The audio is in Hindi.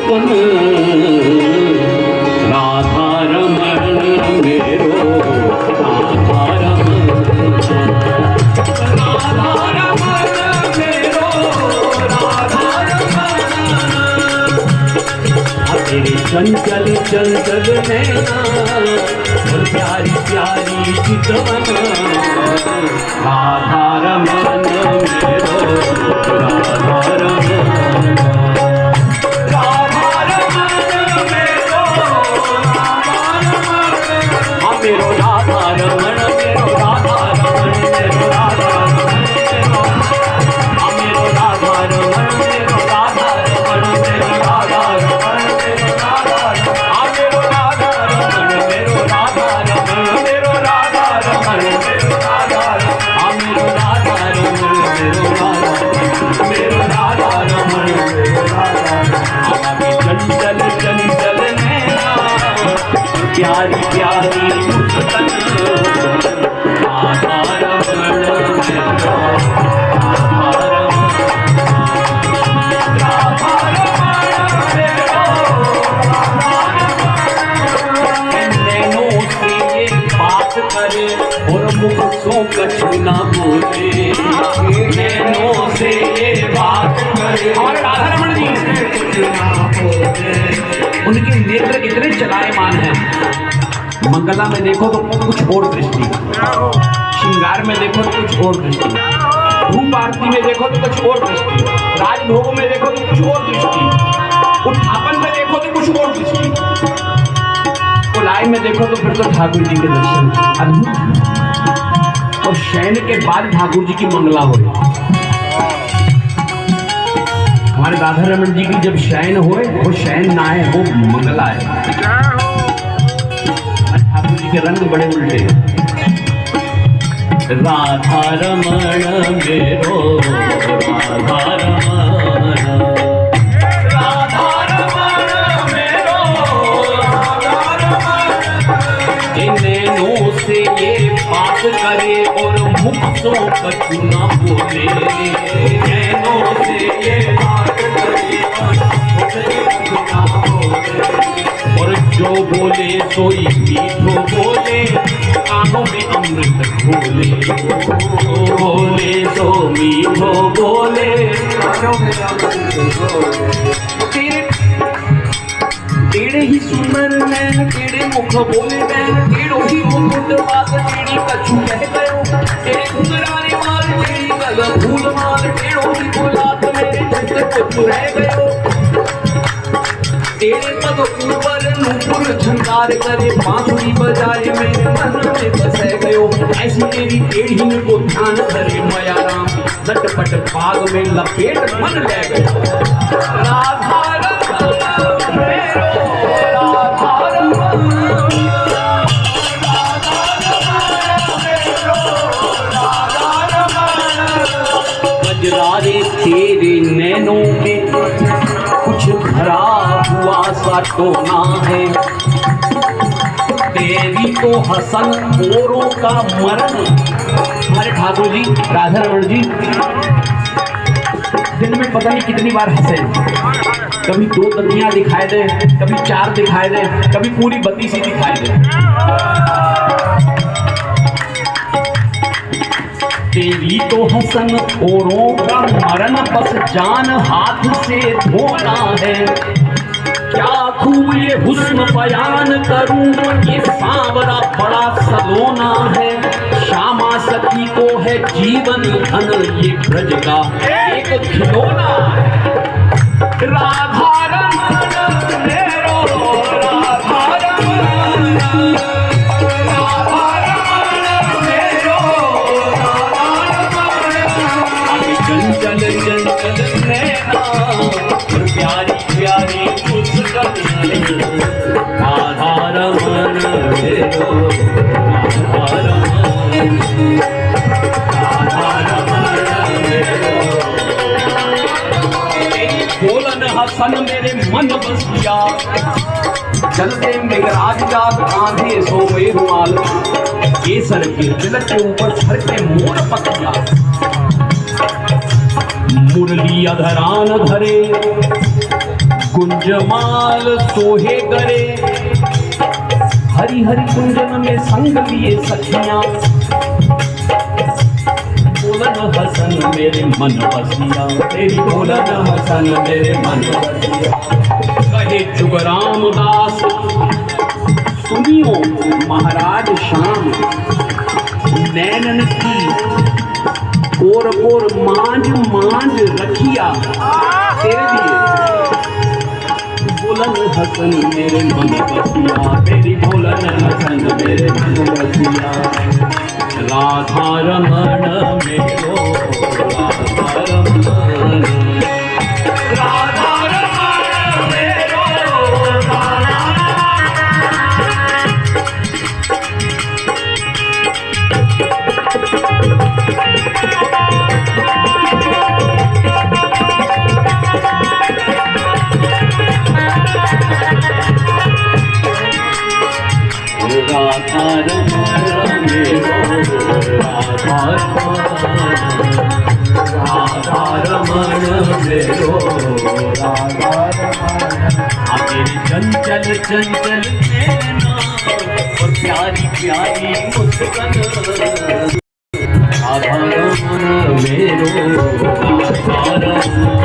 मुस्कन राधा रमण मेरो राधा रमण मेरो राधा रमण तेरे चंचल चंचल नैना और प्यारी प्यारी चितवन राधा रमण मेरो राधा रमण राधा रमण मेरो मेरो राधा रमण मेरो राधा रमण मेरो राधा रमण मेरो राधा रमण मेरो राधा रमण मेरो राधा रमण मेरो राधा मेरो राधा रमण मेरो राधा रमण मेरो राधा रमण मेरो राधा मेरो राधा रमण मेरो राधा मेरो राधा रमण मेरो राधा चंचल चंचल नैना प्यारी प्यारी मुस्कान राधा रमण मेरो राधा रमण नैनों से ये बात करे और मुख सो कछु ना बोले नैनों से ये बात करे और राधा रमण जी उनके नेत्र इतने चलायमान हैं। मंगला में देखो तो कुछ और दृष्टि, श्रृंगार में देखो तो कुछ और दृष्टि, धूप आरती में देखो तो कुछ और दृष्टि, राजभोग में देखो तो कुछ और दृष्टि, उत्थापन में देखो तो कुछ और दृष्टि, उलाई में देखो तो फिर तो ठाकुर जी के दर्शन अद्भुत। और शयन के बाद ठाकुर जी की मंगला हो हमारे राधा रमण जी की जब शयन होए वो शयन ना है वो मंगला है। ठाकुर जी के रंग बड़े उल्टे हैं। राधा रमण मेरो राधा रमण राधा रमण मेरो राधा रमण इन नैनों से ये बात करे और मुख सो कछु ना बोले नैनों से ये बात करे और जो बोले सोई मीठो बोले कानों में अमृत घोले बोले सो मीठो बोले कानों में अमृत घोले तेरे ही सुंदर नैन तेरे मुख बोले नैन तेरो ही मुकुट बात तेरी कछु कह गयो तेरे घुंघराने माल तेरी गल फूल माल तेरो ही बोलात मेरे चित्त को रह गयो तेरे पद ऊपर नूपुर झंकार करे बांसुरी बजाए मेरे मन में बस गयो ऐसी तेरी टेढ़ी को ध्यान करे माया राम झटपट बाग में लपेट मन ले गयो राधा रमण मेरो राधा रमण गजरारे तेरे नैनों के कुछ भरा हुआ सा टोना है तेरी तो हसन औरों का मरण। हमारे ठाकुर जी राधा रमण जी दिन में पता नहीं कितनी बार हंसे, कभी 2 दतियां दिखाई दे, कभी 4 दिखाई दे, कभी पूरी 32 ही दिखाई दे। तेरी तो हसन औरों का मरण बस जान हाथ से धोना है क्या खूब ये हुस्न बयान करूं ये सांवरा बड़ा सलोना है श्यामा सखी को है जीवन धन ये ब्रज का एक खिलौना है राधा रमण मेरो राधा रमण चंचल चंचल नैना प्यारी प्यारी मुस्कान राधा रमण मेरो राधा रमण राधा रमण मेरो बोलन हसन मेरे मन बस गया चलते मेघराज का कांधे सोए रुमाल केसर के तिलक के ऊपर सर के मोर पतिया मुरली अधरान धरे कुंजमाल सोहे करे, हरि हरि कुंजन में संग लिए सखियां, बोलन हसन मेरे मन बसिया, तेरी बोलन हसन मेरे मन बसिया। कहे जुगराम दास सुनियो महाराज श्याम, नैनन की ओर ओर मांझ मांझ रखिया तेरे लिए, बोलन हसन मेरे मन बसिया, तेरी बोलन हसन मेरे मन बसिया। राधा रमण मेरो राधा रमण, राधा रमण मेरो चंचल चंचल नैना और प्यारी प्यारी मुस्कान, राधा रमण मेरो राधा रमण।